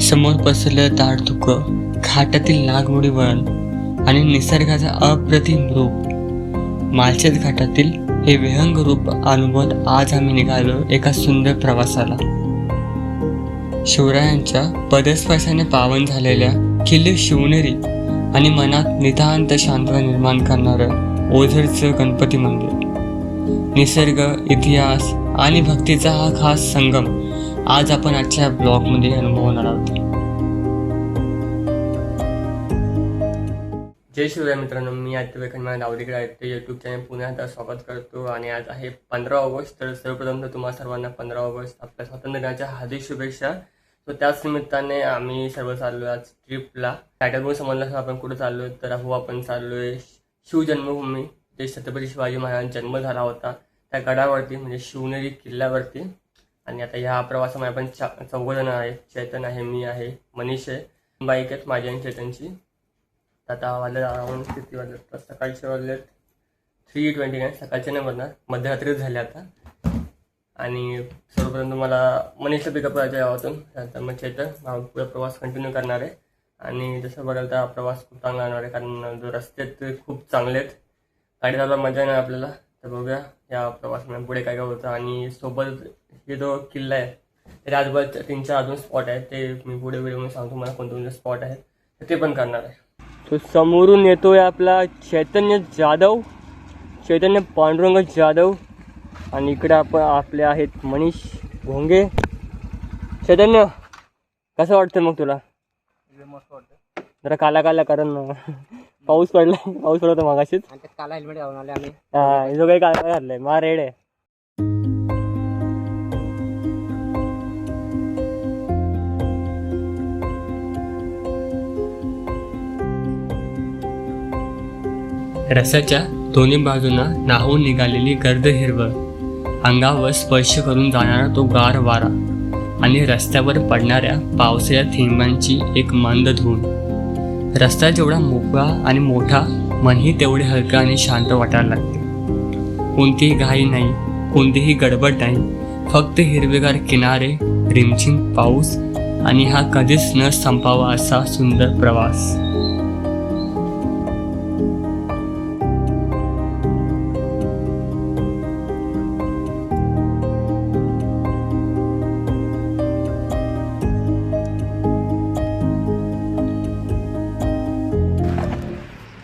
समोर पसरलेलं ताडधुकं, घाटातील नागमोडी वळण आणि निसर्गाचा अप्रतिम रूप, माळशेज घाटातील हे विहंग रूप अनुभवत आज आम्ही निघालो एका सुंदर प्रवासाला. शिवरायांच्या पदस्पर्शाने पावन झालेल्या किल्ले शिवनेरी आणि मनात नितांत शांतता निर्माण करणारं ओझरचं गणपती मंदिर, निसर्ग, इतिहास आणि भक्तीचा हा खास संगम आज आपण आजच्या ब्लॉगमध्ये अनुभवणार आहोत. जय शिवराय मित्रांनो, मी आदित्य माझ्या नावडीकडे आहे ते यूट्यूब चॅनल पुन्हा स्वागत करतो. आणि आज आहे 15 ऑगस्ट. तर सर्वप्रथम तर तुम्हाला सर्वांना 15 ऑगस्ट आपल्या स्वातंत्र्य दिनाच्या हार्दिक शुभेच्छा. तर त्याच निमित्ताने आम्ही सर्व चाललोय आज ट्रिपला. टायटलमुळे समजलं आपण कुठे चाललोय, तर आपण चाललोय शिवजन्मभूमी, जे छत्रपती शिवाजी महाराजांचा जन्म झाला होता त्या गडावरती, म्हणजे शिवनेरी किल्ल्यावरती. आणि आता ह्या प्रवासामध्ये आपण 4 जण आहेत. चैतन आहे, मी आहे, मनीष आहे, बाईक आहेत माझी आणि चैतनची. आता वाजले अराउंड किती वाजले, तर सकाळचे वाजलेत 3:29. सकाळचे नाही म्हणणार, मध्यरात्रीच झाले आता. आणि सर्वप्रथम मला मनीषला पिकअप करायच्या गावातून, त्यानंतर मग चैतन पुढे प्रवास कंटिन्यू करणार आहे. आणि जसं बघाल तर प्रवास खूप चांगला राहणार आहे, कारण जो रस्ते आहेत ते खूप चांगले आहेत. गाडी चालवा मजा नाही आपल्याला. तर बघूया या प्रवासामध्ये पुढे काय काय होतं. आणि सोबत हे जो किल्ला आहे ते आजूबाजूच्या 3-4 अजून स्पॉट आहेत, ते मी पुढे व्हिडिओमध्ये सांगतो मला कोणते स्पॉट आहेत, तर ते पण करणार आहे. तो समोरून येतोय आपला चैतन्य जाधव, चैतन्य पांडुरंग जाधव. आणि इकडे आपले आहेत मनीष भोंगे. चैतन्य, कसं वाटतं मग तुला? मस्त वाटतं. जरा काला काला, कारण पाऊस पडला, पाऊस पडला होता मगाशीच. काला हेल्मेट घालून आले आम्ही. हा, जो काही काला घातलाय मा रेड आहे. रस्त्याच्या दोन्ही बाजूंना नाहून निघालेली गर्द हिरवळ, अंगावर स्पर्श करून जाणारा तो गार वारा आणि रस्त्यावर पडणाऱ्या पावसाच्या थेंबांची एक मंद धून. रस्ता जेवढा मोकळा आणि मोठा, मनही तेवढे हलका आणि शांत वाटायला लागते. कोणतीही घाई नाही, कोणतीही गडबड नाही, फक्त हिरवेगार किनारे, रिमझिम पाऊस आणि हा कधीच न संपावा असा सुंदर प्रवास.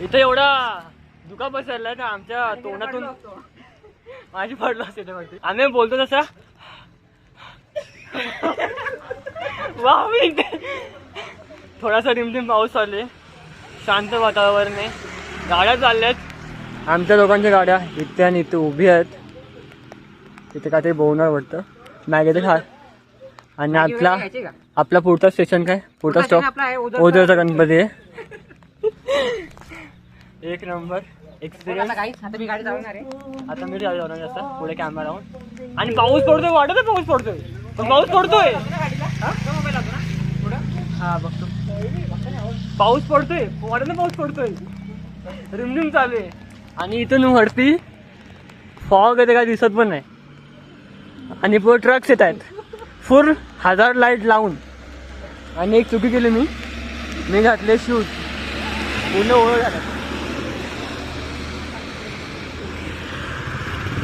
इथं एवढा दुखा पसरलाय ना आमच्या तोंडातून, माझी पडलो असते त्यामध्ये. आम्ही बोलतो तसा थोडासा रिमझिम पाऊस चालले, शांत वातावरण आहे. गाड्या चालल्यात, आमच्या लोकांच्या गाड्या इथे आणि इथे उभी आहेत. तिथे काहीतरी बोलणार वाटतं, मॅगी खा. आणि आपला पुढचा स्टेशन काय, पुढचा स्टॉप ओझरचा गणपती आहे. एक नंबर एक्सपिरियन्स. आता मी गाडी चालवणार आहे. आता मी जाणार असं पुढे कॅमेरा लावून. आणि पाऊस पडतोय, वाटत आहे पाऊस पडतोय, पण पाऊस पडतोय. हा बघतो, पाऊस पडतोय, वाटत नाही पाऊस पडतोय, रिमझिम चालू आहे. आणि इथून वरती फॉग येते, काय दिसत पण नाही. आणि पुढे ट्रक्स येत आहेत फुल हजार लाईट लावून. आणि एक चुकी केली मी घातले शूज, पूर्ण ओळख झाला.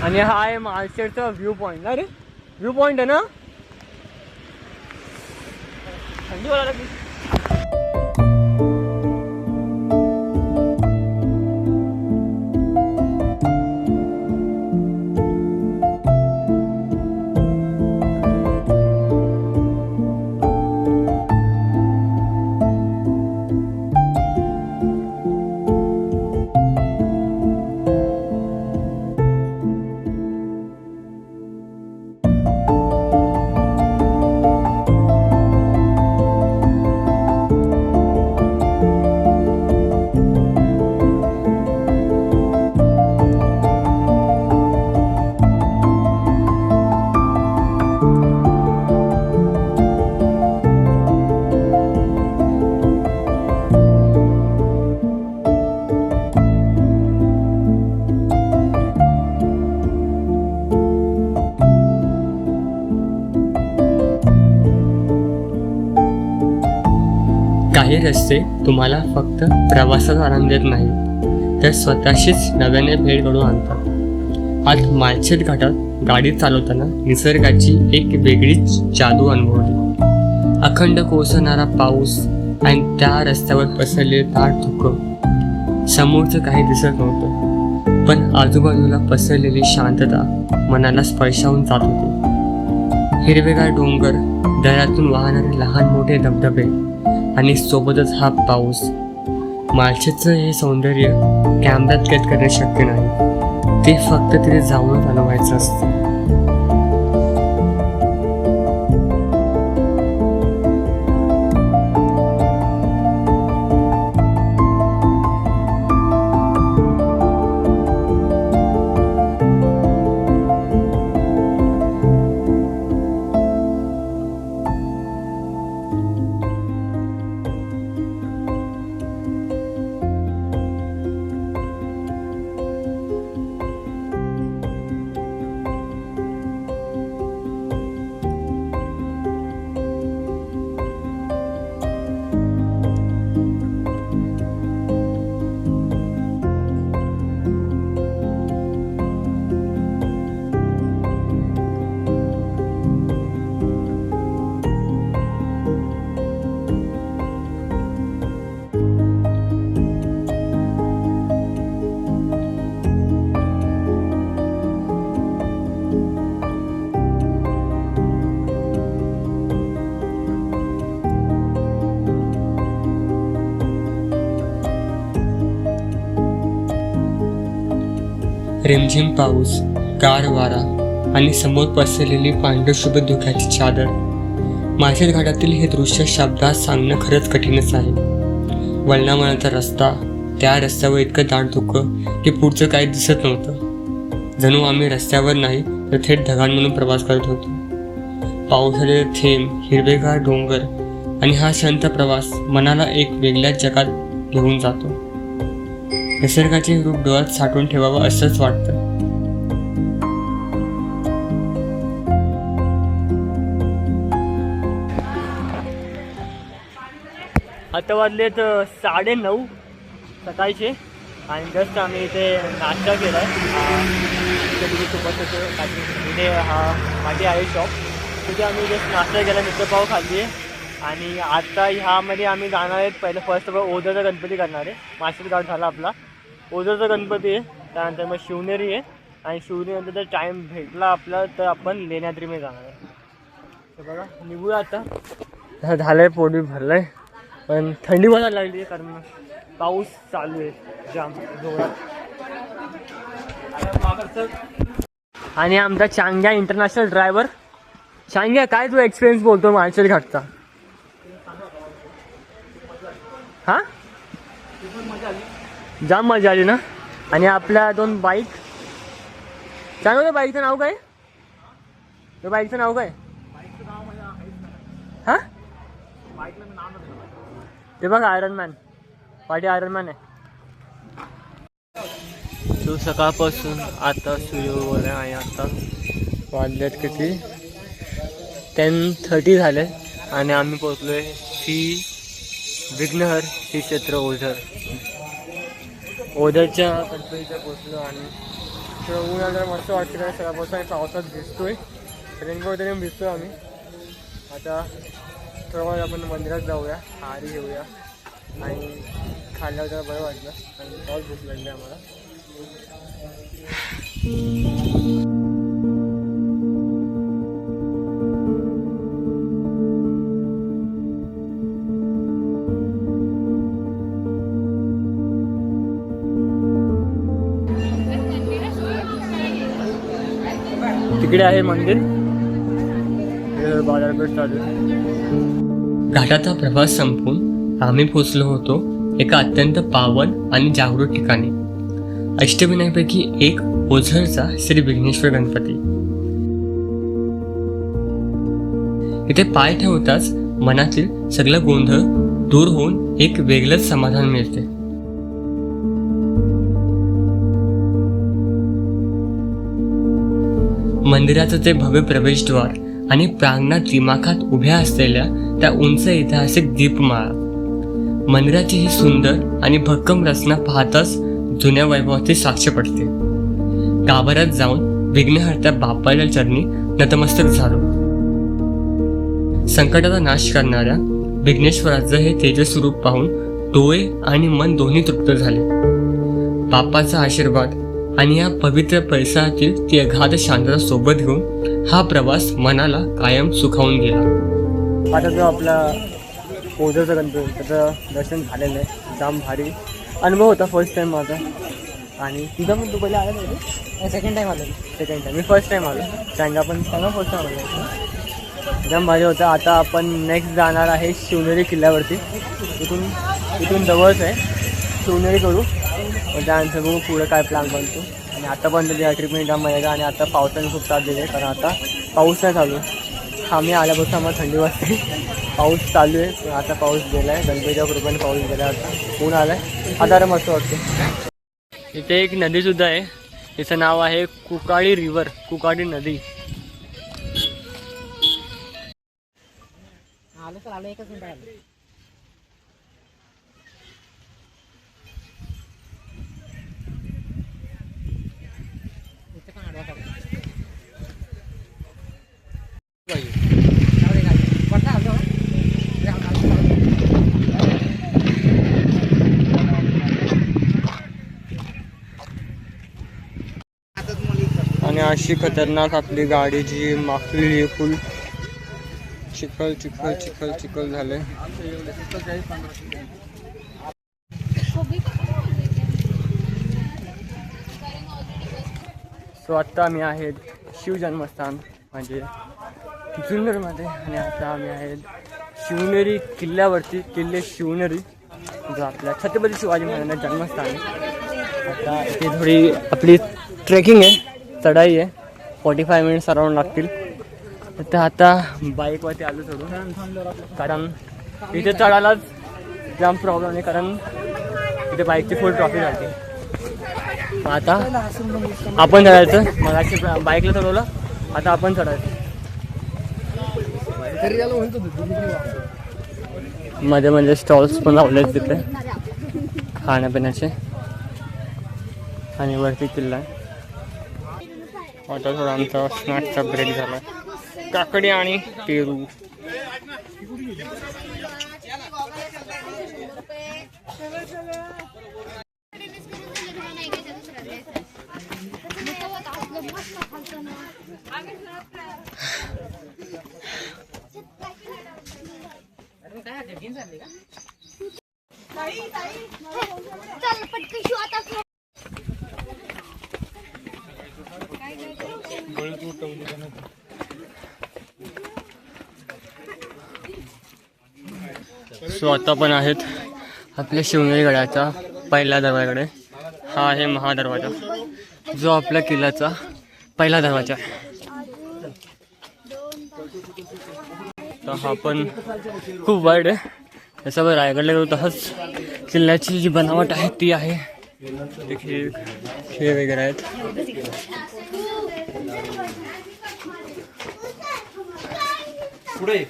आणि हा आहे माळशेजचा व्ह्यू पॉइंट. अरे व्ह्यू पॉइंट आहे ना, थंडी वाजायला लागली. काही रस्ते तुम्हाला फक्त प्रवासाचा आनंद देत नाही तर स्वतःशीच नव्याने भेट घडवून आणतात. आज माळशेज घाटात गाडी चालवताना निसर्गाची एक वेगळीच जादू अनुभवली. अखंड कोसळणारा पाऊस आणि त्या रस्त्यावर पसरलेले दाट धुकं. समोरचं काही दिसत नव्हतं, पण आजूबाजूला पसरलेली शांतता मनाला स्पर्शावून जात होती. हिरवेगार डोंगर, दऱ्यातून वाहणारे लहान मोठे धबधबे आणि सोबतच हा पाऊस. माळशेजचं हे सौंदर्य कॅमेऱ्यात कैद करणे शक्य नाही, ते फक्त तिथे जाऊनच अनुभवायचं असतं. रिमझिम पाऊस, गार वारा आणि समोर पसरलेली पांढरशुभ्र धुक्याची चादर. माळशेज घाटातील हे दृश्य शब्दात सांगणं खरंच कठीणच आहे. वळणावळणाचा रस्ता, त्या रस्त्यावर इतकं दाट धुकं की पुढचं काही दिसत नव्हतं. जणू आम्ही रस्त्यावर नाही तर थेट ढगांमधून प्रवास करत होतो. पावसाळ्याचे थेंब, हिरवेगार डोंगर आणि हा शांत प्रवास मनाला एक वेगळ्याच जगात घेऊन जातो. निसर्गाचे रूप डोळ्यात साठवून ठेवावं असंच वाटतं. आता वाजलेत 9:30 सकाळचे आणि जस्ट आम्ही इथे नाश्ता केला आहे. सोबत इथे हा माझी आहे शॉप, तिथे आम्ही जस्ट नाश्ता केला, मिसळपाव खाल्ली आहे. आणि आता ह्यामध्ये आम्ही जाणार आहेत. पहिलं फर्स्ट ऑफ ऑल ओझरचा गणपती करणार आहे. माळशेज घाट झाला आपला, ओझरचा गणपती आहे, त्यानंतर मग शिवनेरी आहे आणि शिवनेरीनंतर जर टाईम भेटला आपला तर आपण लेण्याद्रीमध्ये जाणार आहे. तर बघा निघूया आता. झालं आहे, पोटी भरलं आहे, पण थंडी वाजायला लागली आहे कारण पाऊस चालू आहे जाम जोरात. आणि आमचा चांग्या इंटरनॅशनल ड्रायव्हर. चांग्या, काय तू एक्सपिरियन्स बोलतो माळशेज घाटचा? हां, जाम मजा आली ना. आणि आपल्या 2 बाईक. चांगलं, बाईकचं नाव काय? बाईकचं नाव काय? हां, ते बघ आयरनमॅन, पाठी आयरनमॅन आहे. तो सकाळपासून आता सूर्य आहे. आता वाजल्यात किती? 10:30 झाले आणि आम्ही पोहोचलो आहे विघ्नहर श्री क्षेत्र ओझर. ओझरच्या गणपतीच्या पोचलो आणि थोडं ऊन आलं मस्त वाटतं कारण सकाळपासून आणि पावसात भिजतोय. रेनकोट वगैरे भिजतोय आम्ही. आता थोडं आपण मंदिरात जाऊया, आरती घेऊया आणि खाल्ल्यावर जरा बरं वाटलं आणि पाऊस भूक लागली आम्हाला. तिकडे आहे मंदिर, बाजारपेठ चालू आहे. घाटाचा प्रवास संपून आम्ही पोचलो होतो एका अत्यंत पावन आणि जागृत ठिकाणी. अष्टविनायकापैकी एक ओझरचा श्री विघ्नेश्वर गणपती. इथे पाय ठेवताच मनातील सगळा गोंधळ दूर होऊन एक वेगळंच समाधान मिळते. मंदिराचं ते भव्य प्रवेशद्वार आणि प्रांगणात दिमाखात उभ्या असलेल्या त्या उंच ऐतिहासिक दीपमाळा. मंदिराची ही सुंदर आणि भक्कम रचना पाहताच जुन्या वैभवाची साक्ष पडते. गाभाऱ्यात जाऊन विघ्नहर्त्या बाप्पाच्या चरणी नतमस्तक झालो. संकटाचा नाश करणाऱ्या विघ्नेश्वराचं हे तेजस्वी रूप पाहून डोळे आणि मन दोन्ही तृप्त झाले. बाप्पाचा आशीर्वाद आणि या पवित्र परिसरातील ती अगाध शांतता सोबत घेऊन हा प्रवास मनाला कायम सुखावून गेला. आता जो आपला ओझरचा गणपती त्याचं दर्शन झालेलं आहे. जाम भारी अनुभव होता फर्स्ट टाईम माझा. आणि तुझा पण तू पहिले आला नाही? सेकंड टाइम आलो. Second time. मी फर्स्ट टाईम आलो. चांगा पण चांगला फर्स्ट टाईम आलो. जाम भारी होता. आता आपण नेक्स्ट जाणार आहे शिवनेरी किल्ल्यावरती. इथून जवळच आहे. शिवनेरी करू मग त्यानंतर बघू पुढे काय प्लॅन बनतो. आणि आतापर्यंत या ट्रिपने जाम मजा. आणि आता पावसाने खूप त्रास दिले कारण आता पाऊस नाही चालू. आम्ही आल्यापासून आम्हाला थंडी वाजते. पाऊस चालू आहे पण आता पाऊस गेला आहे. गणपतीच्या कृपेने पाऊस गेला. आता ऊन आलं आहे. आता मस्त वाटतं. इथे एक नदी सुद्धा आहे. तिचं नाव आहे कुकाडी रिव्हर. कुकाडी नदी. आलो तर आलो, एकच मिनिट आलो. इथे पण आडवा काढ. पडता आलो. आणि अशी खतरनाक आपली गाडी जी माखलेली फुल चिखल चिखल चिखल चिखल झाले. सो आत्ता आम्ही आहेत शिवजन्मस्थान म्हणजे जुन्नरमध्ये. आणि आता आम्ही आहेत शिवनेरी किल्ल्यावरती. किल्ले शिवनेरी जो आपल्या छत्रपती शिवाजी महाराजांचं जन्मस्थान आहे. आता इथे थोडी आपली ट्रेकिंग आहे, चढाई आहे. 45 मिनिट्स अराउंड लागतील. तर आता बाईकवरती आलो चढून कारण इथे चढायलाच जाम प्रॉब्लेम आहे कारण इथे बाईकची फुल ट्रॉफिक राहते. आता आपण चढायचं. मगाशी बाईकला चढवलं, आता आपण चढायचं. मध्ये म्हणजे स्टॉल्स पण लावले तिथे खाण्यापिण्याचे. आणि वरती किल्ला आहे. आता थोडा आमचा स्नॅक्सचा ब्रेक झाला. काकडी आणि पेरू. सो आता पण आहेत आपल्या शिवनेरी गडाच्या पहिल्या दरवाजाकडे. हा आहे महादरवाजा जो आपल्या किल्ल्याचा पहिला दरवाजा आहे. तर हा पण खूप वाईट आहे. त्याच्यावर रायगडला गेलो तसंच किल्ल्याची जी बनावट आहे ती आहे. खेळ वगैरे आहेत. पुढे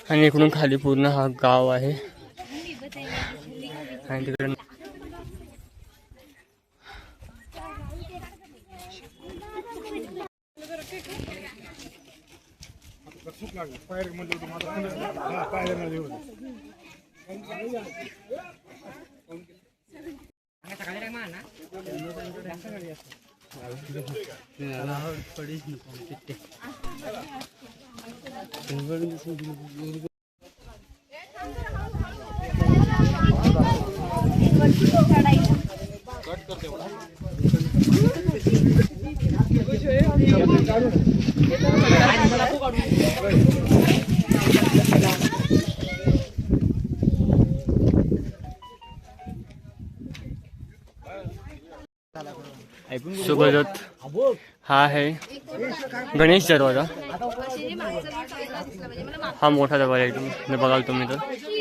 आणि इकडून खाली पूर्ण हा गाव आहे. आणि तिकडे सोबत हा आहे गणेश दरवाजा. हा मोठा दरवाजा एकदम बघाल तुम्ही तर.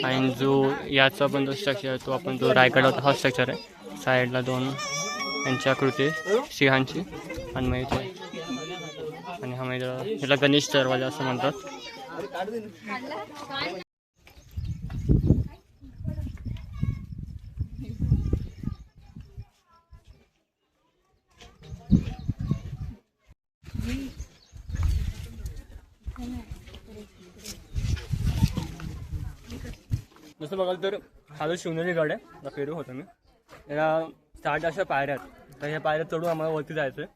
आणि जो याचा पण जो स्ट्रक्चर आहे तो आपण जो रायगड होता हा स्ट्रक्चर आहे. साईडला दोन यांची आकृती सिंहांची आणि मग इथे आणि हा म्हणजे ह्याला गणेश दरवाजा असं म्हणतात. जसं बघाल तर हा जो शिवनेरी गड आहे आता फिरू होतो मी याला स्टार्ट अशा पायऱ्या आहेत. तर ह्या पायऱ्या चढून आम्हाला वरती जायचं आहे.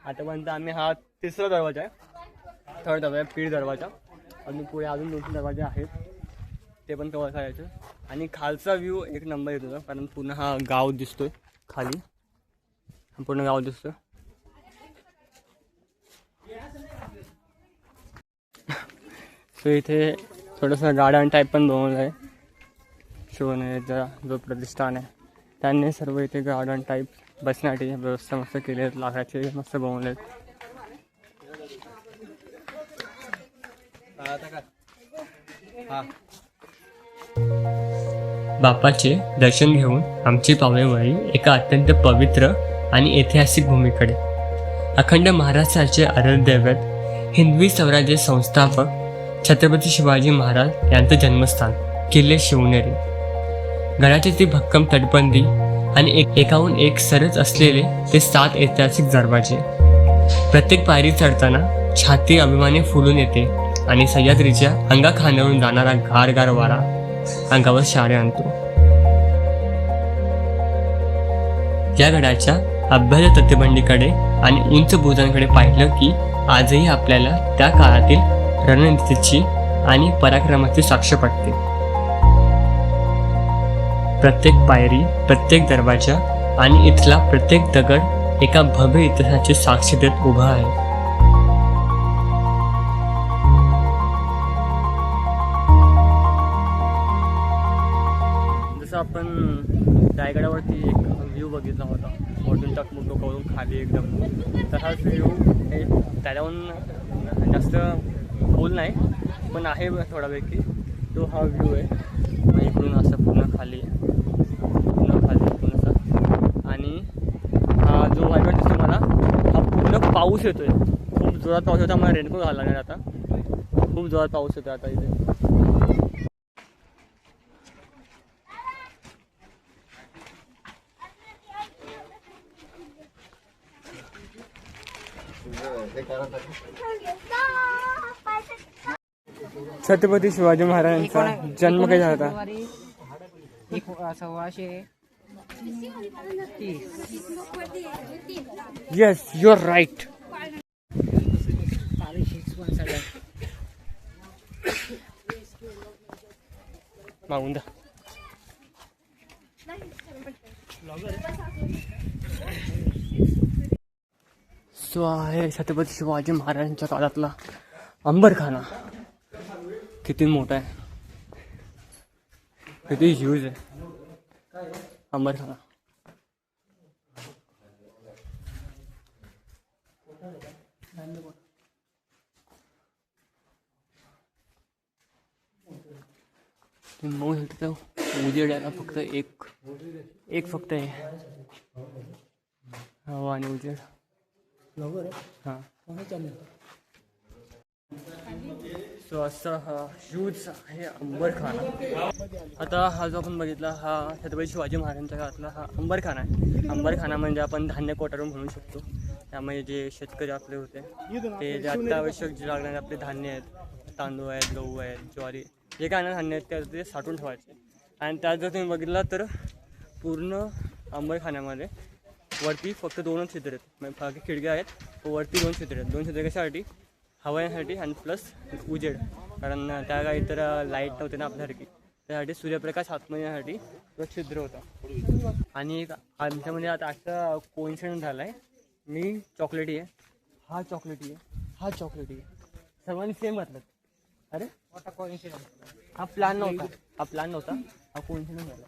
आतापर्यंत आम्ही हा तिसरा दरवाजा आहे, थर्ड दरवाजा पीर दरवाजा. अजून पुढे अजून 2-3 दरवाजे आहेत ते पण कवर करायचं. आणि खालचा व्ह्यू एक नंबर येत होता कारण पूर्ण हा गाव दिसतोय खाली, पूर्ण गाव दिसतोय. सो इथे थोडंसं गार्डन टाईप पण बनवलं आहे. शिवनेरीचा जो प्रतिष्ठान आहे त्यांनी सर्व इथे गार्डन टाईप बसण्यासाठी व्यवस्था मस्त केली आहेत, लाकडाचे मस्त बनवले आहेत. बापाचे दर्शन घेऊन आमची पावलेवारी एका अत्यंत पवित्र आणि ऐतिहासिक भूमीकडे. अखंड महाराष्ट्राचे आराध्यदैवत हिंदवी स्वराज्य संस्थापक छत्रपती शिवाजी महाराज यांचं जन्मस्थान किल्ले शिवनेरी. गडाची ती भक्कम तटबंदी आणि एकाहून एक सरस असलेले ते 7 ऐतिहासिक दरवाजे. प्रत्येक पायरी चढताना छाती अभिमाने फुलून येते आणि सह्याद्रीच्या अंगाखांद्यावरून जाणारा गारगार वारा अंगावर शाळे आणतो. या गडाच्या अभ्यास तटबंदीकडे आणि उंच बुरुजांकडे पाहिलं की आजही आपल्याला त्या काळातील रणनीतीची आणि पराक्रमाची साक्ष पडते. प्रत्येक पायरी, प्रत्येक दरवाजा आणि इथला प्रत्येक दगड एका भव्य इतिहासाची साक्ष देत उभा आहे. जसं आपण रायगडावरती एक व्ह्यू बघितला होता वरतून टकमुक डोकावरून खाली एकदम, तसाच व्ह्यू हे त्याच्याहून जास्त खोल नाही पण आहे थोडापैकी. तो हा व्ह्यू आहे इकडून असं पूर्ण खाली आणि हा जो वाईट दिसतो मला हा पूर्ण पाऊस येतोय, खूप जोरात पाऊस येतो. मला रेनकोट घालायला लागणार आता, खूप जोरात पाऊस येतो आता इथे. छत्रपती शिवाजी महाराजांचा जन्म कधी झाला होता? 1630. Yes, you are right. मागून द्या. सो आहे छत्रपती शिवाजी महाराजांच्या काळातला अंबरखाना. किती मोठा आहे, किती ह्यूज आहे अंबरखाना. मऊ तर उजेड यायला फक्त एक फक्त आहे हवा आणि उजेड. हां, सो असं हा ह्यूज आहे अंबरखाना. आता हा जो आपण बघितला हा छत्रपती शिवाजी महाराजांच्या काळातला हा अंबरखाना आहे. अंबरखाना म्हणजे आपण धान्य कोठारून म्हणू शकतो. त्यामध्ये जे शेतकरी आपले होते ते जे अत्यावश्यक जे लागणारे आपले धान्य आहेत, तांदूळ आहेत, गहू आहेत, ज्वारी, जे काय धान्य आहेत त्या ते साठवून ठेवायचे. आणि त्यात जर तुम्ही बघितलं तर पूर्ण अंबरखान्यामध्ये वरती फक्त 2च छिद्र आहेत, म्हणजे बाकी खिडक्या आहेत, वरती 2 छिद्र आहेत. 2 छिद्र कशासाठी? हवा येण्यासाठी आणि प्लस उजेड, कारण त्या काळी तर लाईट नव्हते ना आपल्यासारखी, त्यासाठी सूर्यप्रकाश आतमध्ये येण्यासाठी तो छिद्र होता. आणि आमच्यामध्ये आता असा कोइन्सिडन्स झाला आहे, मी चॉकलेटी आहे, हा चॉकलेटी आहे, हा चॉकलेटी आहे, सर्वांनी सेम घातलं. अरे हा प्लॅन नव्हता, हा कोइन्सिडन्स झाला.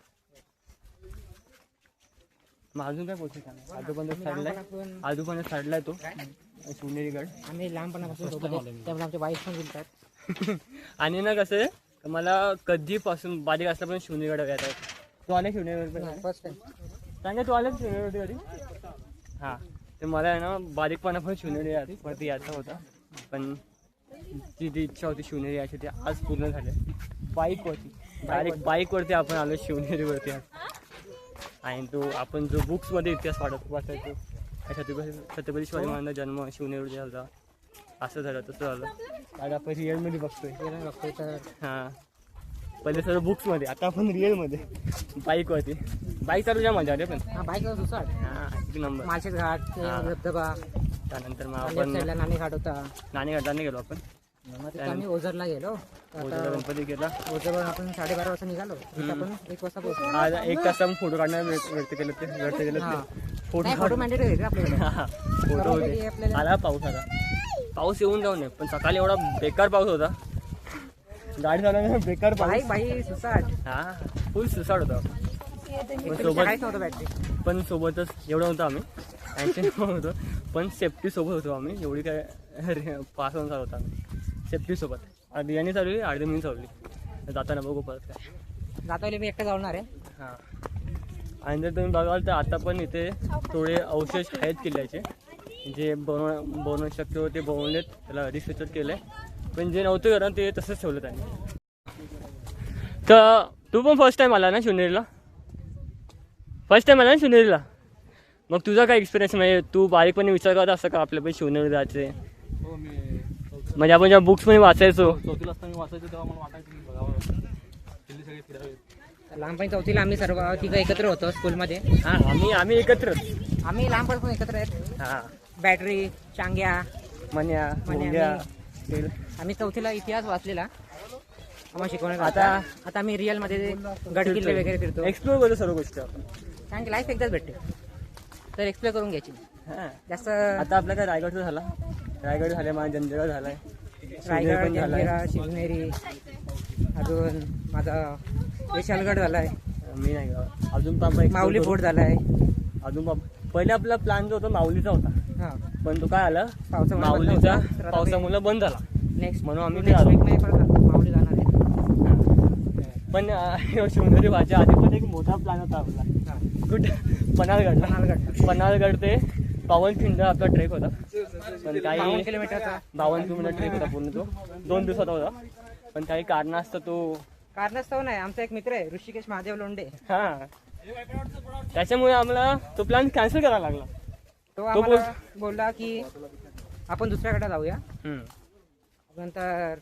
मग अजून काय बोलतो का? आजूबाजूला साडलाय तो शिवनेरी गड. आम्ही लहानपणापासून त्यामुळे आमच्या वाईफ पण बोलतात. आणि ना कसं आहे, मला कधीपासून बारीक असल्यापासून शिवनेरी गड येतात. तू आले शिवनेरी गड? First time. सांगा, तू आले शिवनेरी गड कधी? हां ते मला आहे ना बारीकपणा पण शिवनेरी वरती यायचा होता, पण जी इच्छा होती शिवनेरी यायची ती आज पूर्ण झाली. बाईकवरती डायरेक्ट बाईकवरती आपण आलो शिवनेरीवरती आज. आणि तो आपण जो बुक्समध्ये इतिहास वाचायचो छत्रपती शिवाजी महाराजांचा जन्म शिवनेरीवर झाला, असं झालं तसं झालं. आज आपण रिअलमध्ये बघतोय तर हां. पहिले सर्व बुक्समध्ये, आता आपण रिअलमध्ये बाईकवरती. बाईक चालूच्या मजा आली पण. हा बाईकवर सुसाट. हां एक नंबर. माळशेज घाट ते हा. धबधबा, त्यानंतर मग लेफ्ट आपण साईडला नाणे घाट होता. नाणेघाटाने गेलो आपण. मग तिथे आम्ही ओझरला गेलो. ओझरला गणपती गेला. ओझरवर आपण 12:30 वाजता निघालो. तिथे आपण 1 वाजता पोहोचलो. आज 1 तास आपण फोटो काढण्यात व्यक्त केलं ते हा. फोटो फोटो मॅन्डेटरी आहे आपल्याकडे. फोटो होते. आपल्याला आला पाऊस आला. पाऊस येऊन जाऊ नये, पण सकाळी एवढा बेकार पाऊस होता. गाडी चालवण्याचा बेकार पाऊस. बाई सुसाट. हा फुल सुसाट होता. काहीच नव्हतं बॅटरी. पण सोबतच एवढं होतं आम्ही 80 होतो, पण सेफ्टी सोबत होतो आम्ही. एवढी काय पास होऊन चालू होता आम्ही सेफ्टी सोबत. आधी याने चालवली, अर्धी मिनिट चालवली. जाताना बघू परत काय. जाता मी एकटा जाणार आहे. हां. आणि जर तुम्ही बघाल तर आता पण इथे थोडे अवशेष आहेत किल्ल्याचे, जे बनवणं शक्य होते बनवलेत, त्याला रिस्ट्रक्चर केलं आहे. पण जे नव्हतं कारण ते तसंच ठेवलं त्यांनी. तर तू पण फर्स्ट टाईम आला ना शिवनेरीला? फर्स्ट टाईम आला ना शिवनेरीला? मग तुझा काय एक्सपिरियन्स, म्हणजे तू बारीकपणे विचार करत असं का आपल्या पण शिवनेरी जायचे? हो मी म्हणजे आपण ज्या बुक्समध्ये वाचायचो. चौथीला असताना मी वाचायचो तेव्हा मला वाटायचं की बघावं किल्ले सगळे फिरावे. लहानपणी चौथीला आम्ही सर्व तिघं एकत्र होतो स्कूलमध्ये. हां आम्ही एकत्रच. आम्ही लहानपणापासून एकत्र आहेत. हां बॅटरी, चांग्या, मन्या मन्या, तेल. आम्ही चौथीला इतिहास वाचलेला आम्हाला शिकवण्यात. आता आम्ही रिअलमध्ये गड किल्ले वगैरे फिरतो. एक्सप्लोर करतो सर्व गोष्टी आपण. कारण की लाईफ एकदाच भेटते, तर एक्सप्लोर करून घ्यायची. हां जास्त आता आपला काय रायगडचा झाला, रायगड झाला, माझा जंजिरा झालाय, रायगड, पण झालाय. जंजिरा, शिवनेरी, अजून माझा विशालगड झालाय, मी नाही का अजून पण माऊली फोर्ट झालाय. अजून पहिले आपला प्लॅन जो होता माऊलीचा होता, हा पण तो काय आला पावसामुळे माऊलीचा बंद होता. पावसामुळे बंद झाला. नेक्स्ट म्हणून आम्ही नेक्स्ट आलो. वीक मध्ये परत माऊली जाणार आहे. पण शिवनेरी व्हायच्या आधी पण एक मोठा प्लॅन होता आपला. हा. कुठे? पन्हाळगड. पन्हाळगड ते पावनखिंड आपला ट्रेक होता. पण 52 काही किलोमीटरचा 52 किलोमीटर ट्रेक होता पूर्ण, तो 2 दिवसाचा होता. पण काही कारणास्तव तो कारणास्तव नाही. आमचा एक मित्र आहे ऋषिकेश महादेव लोंढे, हां त्याच्यामुळे आम्हाला तो प्लॅन कॅन्सल करायला लागला. तो आम्हाला बोलला की आपण दुसऱ्याकडे जाऊया. नंतर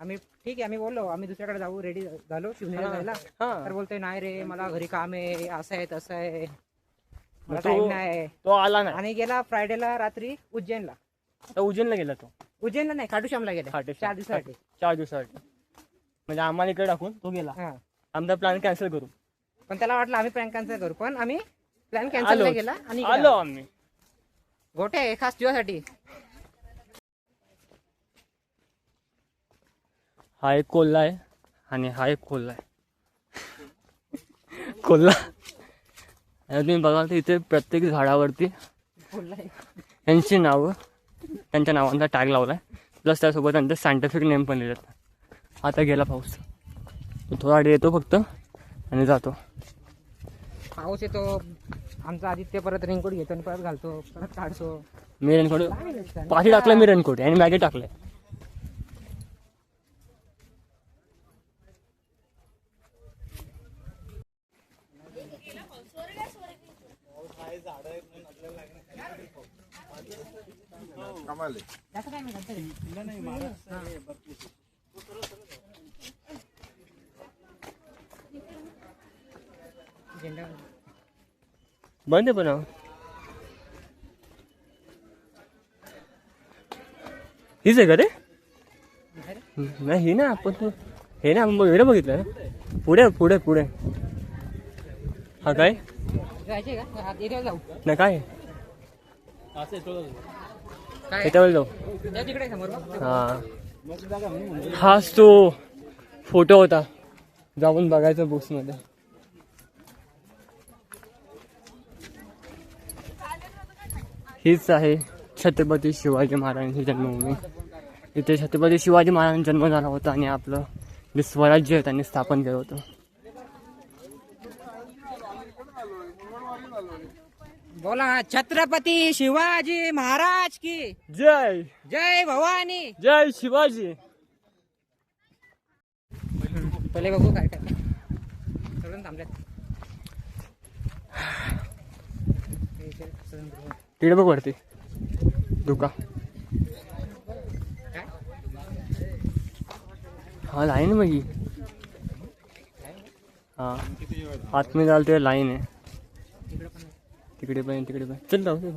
आम्ही ठीक आहे, आम्ही बोललो आम्ही दुसऱ्याकडे जाऊ, रेडी झालो शिवनेरी जायला. हां तर बोलतोय नाही रे, मला घरी काम आहे, असं आहे तसं आहे, मला तो- टाइम नाही. तो आला नाही. आणि गेला फ्रायडेला रात्री उज्जैनला. तर उज्जैनला गेला तो. उज्जैनला नाही, खाटूश्यामला गेला खाटूश्याम. 4 दिवसासाठी. 4 दिवसासाठी. म्हणजे आम्हाला इकडे टाकून तो गेला. हा, आमचा प्लॅन कॅन्सल करू. पण त्याला वाटलं आम्ही प्लॅन कॅन्सल करू, पण आम्ही प्लॅन कॅन्सल आलो. नाही केला. आणि इकडे आलो आलो. आम्ही. गोटे खास तुझ्यासाठी. हा एक कोल्हा आहे आणि हा एक कोल्हा आहे. कोल्हा आणि तुम्ही बघाल तर इथे प्रत्येक झाडावरती बोललाय. यांची नावं, त्यांच्या नावांचा टॅग लावला आहे. प्लस त्यासोबत त्यांचं सायंटिफिक नेम पण लिहिलेत. आता गेला पाऊस, तो थोडा वेळ येतो फक्त आणि जातो. पाऊस येतो, आमचा आदित्य परत रेनकोट घेतो आणि परत घालतो, परत काढतो. मी रेनकोट पाठी टाकलं, मी रेनकोट आणि मॅगी टाकलंय. झेंडा बंद आहे पण हीच आहे का रे? नाही ही ना, आपण तो हे ना आपण वेळ बघितलं ना. पुढे पुढे पुढे हा काय जायचे का आत एरियावर जाऊ? ना काय असं येतो काय त्याच्यावर जाऊ. जाऊ तिकडे समोर बघ. हा हाच तो फोटो होता, जाऊन बघायचा बुक्स मध्ये. हीच आहे छत्रपती शिवाजी महाराजांची जन्मभूमी. इथे छत्रपती शिवाजी महाराजांचा जन्म झाला होता आणि आपलं जे स्वराज्य आहे त्यांनी स्थापन केलं होतं. बोला छत्रपती शिवाजी महाराज की जय जय भवानी. जय शिवाजी. पहिले बघू काय काय सगळं थांबल्यात. तिकडे बघ वरती दुका. हा लाईन मग ही. हा आतमध्ये जाल ते लाईन आहे. तिकडे पण चल जाऊ दे.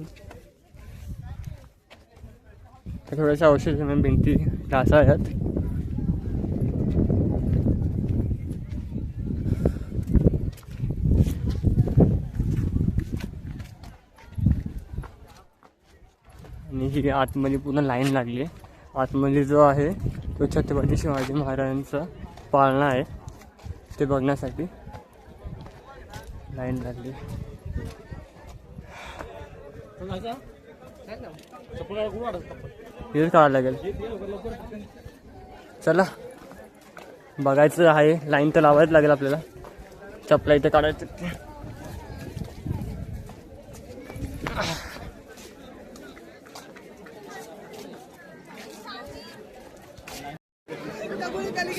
थोड्याशा अवशेष भिंती ढासा आहेत. आणि ही आतमध्ये पूर्ण लाईन लागली आहे. आतमध्ये जो आहे तो छत्रपती शिवाजी महाराजांचा पाळणा आहे. ते बघण्यासाठी लाईन लागली. हेच काढावं लागेल. चला बघायचं आहे. लाईन तर लावायच लागेल आपल्याला. चपला इथे काढायचं.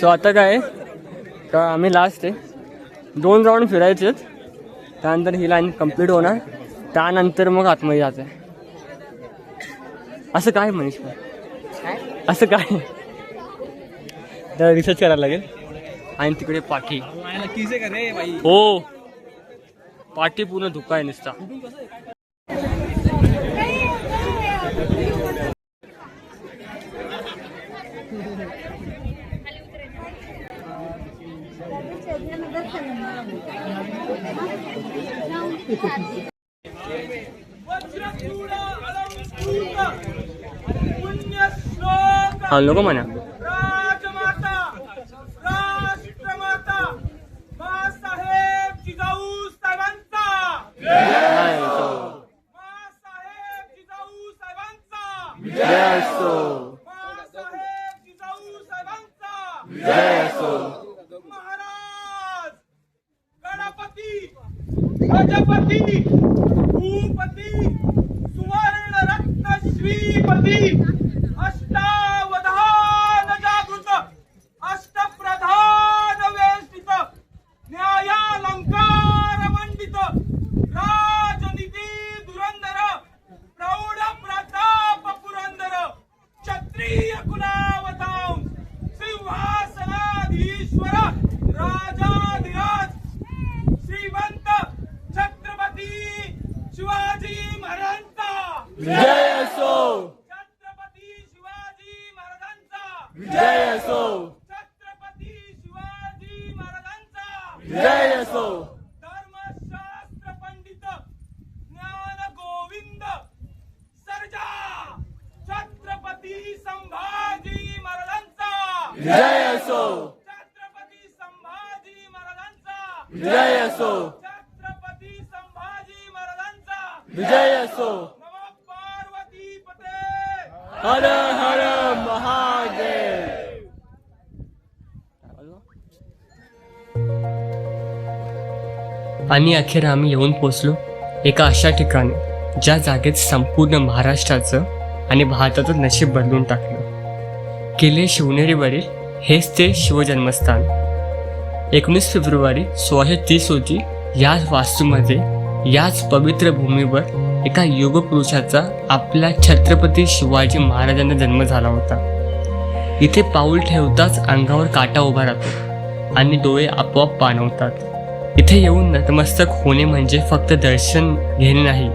सो आता काय का आम्ही लास्ट आहे 2 राऊंड फिरायचे आहेत. त्यानंतर ही लाईन कंप्लीट होणार. त्यानंतर मग आतमध्ये जायचं आहे. असं काय मनीष असं काय तर रिसर्च करायला लागेल. आणि तिकडे पाठी हो पाठी पूर्ण धुका आहे नुसता. हा लोक म्हणा राजमाता राष्ट्रमाता बाळासाहेब जिजाऊ साहेबांचा बाळासाहेब जिजाऊ साहेबांचा बाळासाहेब जिजाऊ साहेबांचा महाराज गणपती गजपती भूपती सुवर्ण रत्न श्रीपती अष्टावधान जागृत अष्टप्रधान वेष्टित न्यायालंकार मंडित राजनीती धुरंधर प्रौढ प्रताप पुरंदर क्षत्रिय कुलावतांश सिंहासनाधीश्वर राजाधिराज श्रीमंत छत्रपती शिवाजी महाराजांचा जय असो. जय असो. छत्रपती शिवाजी महाराजांचा जय असो. धर्मशास्त्र पंडित ज्ञान गोविंद सर्जा छत्रपती संभाजी महाराजांचा जय असो. छत्रपती संभाजी महाराजांचा जय असो. छत्रपती संभाजी महाराजांचा जय असो. नमः पार्वती पते. हर हर महादेव. आणि अखेर आम्ही येऊन पोचलो एका अशा ठिकाणी ज्या जागेत संपूर्ण महाराष्ट्राचं आणि भारताचं नशीब बदलून टाकलं. किल्ले शिवनेरीवरील हेच ते शिवजन्मस्थान. 19 फेब्रुवारी 1630 रोजी याच वास्तूमध्ये याच पवित्र भूमीवर एका युगपुरुषाचा आपल्या छत्रपती शिवाजी महाराजांचा जन्म झाला होता. इथे पाऊल ठेवताच अंगावर काटा उभा राहतो आणि डोळे आपोआप पाणवतात. इथे येऊन नतमस्तक होणे म्हणजे फक्त दर्शन घेणे नाही,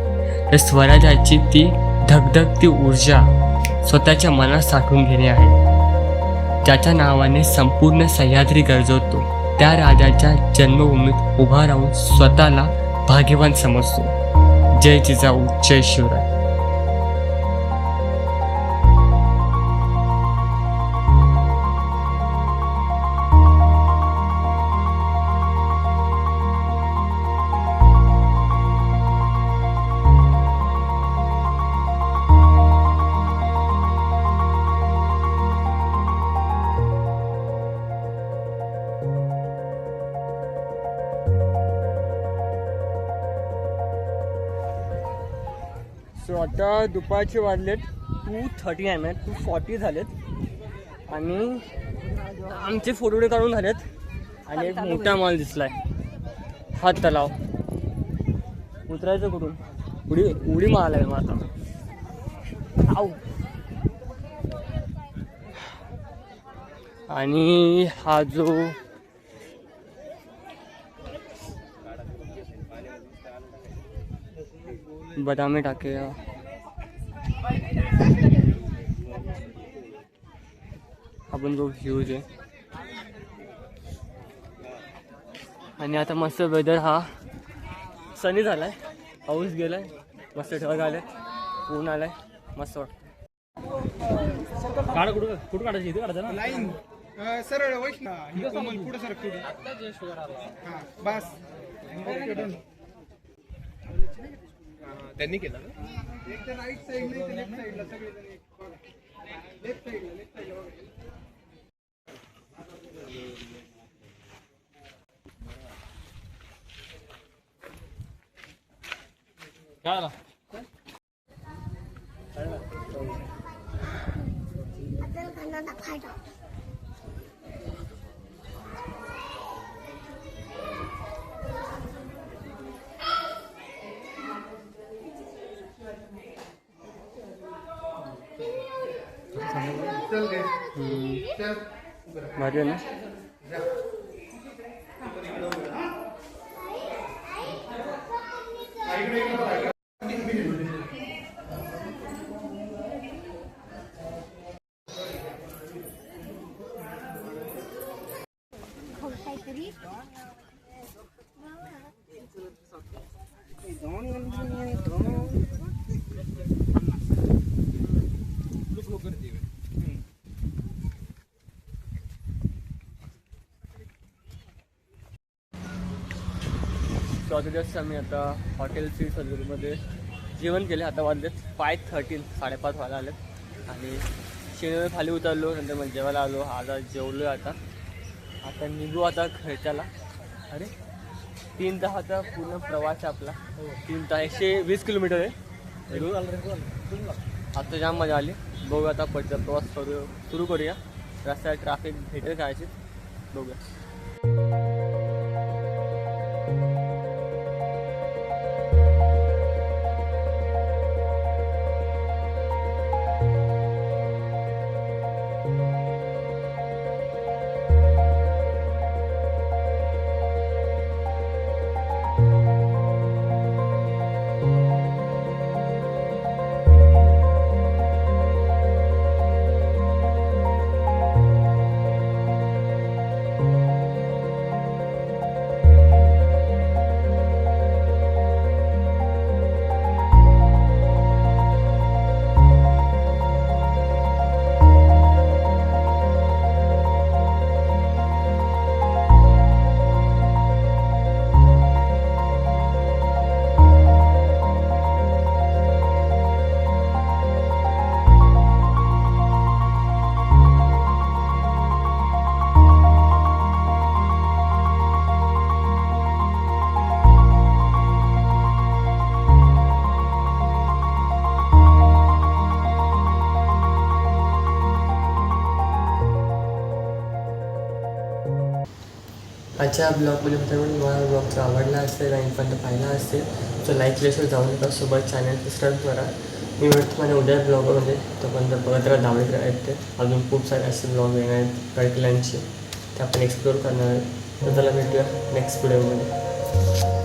तर स्वराज्याची ती धगधगती ऊर्जा स्वतःच्या मनात साठवून घेणे आहे. ज्याच्या नावाने संपूर्ण सह्याद्री गरजवतो त्या राजाच्या जन्मभूमीत उभा राहून स्वतःला भाग्यवान समजतो. जय जिजाऊ, जय शिवराय. सो आता दुपारचे वाजलेत 2:39 आहे, 2:40 झालेत आणि आमचे फोटो काढून झालेत आणि एक मोठा मॉल दिसलाय, हा तलाव. उतरायचं कुठून? उडी मारायला आहे मग आता. आऊ. आणि हा जो बदामी टाके आपण जो व्ह्यूज आहे. आणि आता मस्त वेदर हा सनी झालाय, पाऊस गेलाय, मस्त ढग आले, ऊन आलाय, मस्त वाटतं. काढ कुठं काढायची? इथे काढायचं ना लाईन सरळ वैष्णव कमल पुढे सर पुढे हां बस ओके डन. त्यांनी केलं ना एक तर राईट साईड नाही लेफ्ट साईडला सगळेजण एक लेफ्ट साईडला काय आला? भारी आहे ना. सो आता जस्ट आम्ही आता हॉटेल सी सर्जरीमध्ये जेवण केले. आता वाजलेत 5:13, 5:30 व्हायला आलेत आणि शेणवर खाली उतरलो, नंतर मग जेवायला आलो. आता जेवलो आहे. आता निघू आता खर्चाला. अरे 3 तासाचा पूर्ण प्रवास आहे आपला. 3 तास 120 किलोमीटर आहे. आता जाम मजा आली. बघू आता पुढचा प्रवास सुरू करूया. रस्त्यात ट्रॅफिक भेटेल करायची, बघूया. आजच्या ब्लॉगमध्ये मित्रांनो तुम्हाला ब्लॉगचा आवडला असेल आणि पण पाहिला असेल तर लाईक केल्याशिवाय जाऊ नका. सोबत चॅनल सबस्क्राईब करा. मी भेटतो तुम्हाला उद्या ब्लॉगमध्ये. तोपर्यंत बघत राहा धावत राहते. अजून खूप सारे असे ब्लॉग येणार आहेत कडकिल्ल्यांचे, ते आपण एक्सप्लोअर करणार आहेत. तर त्याला भेटूया नेक्स्ट व्हिडिओमध्ये.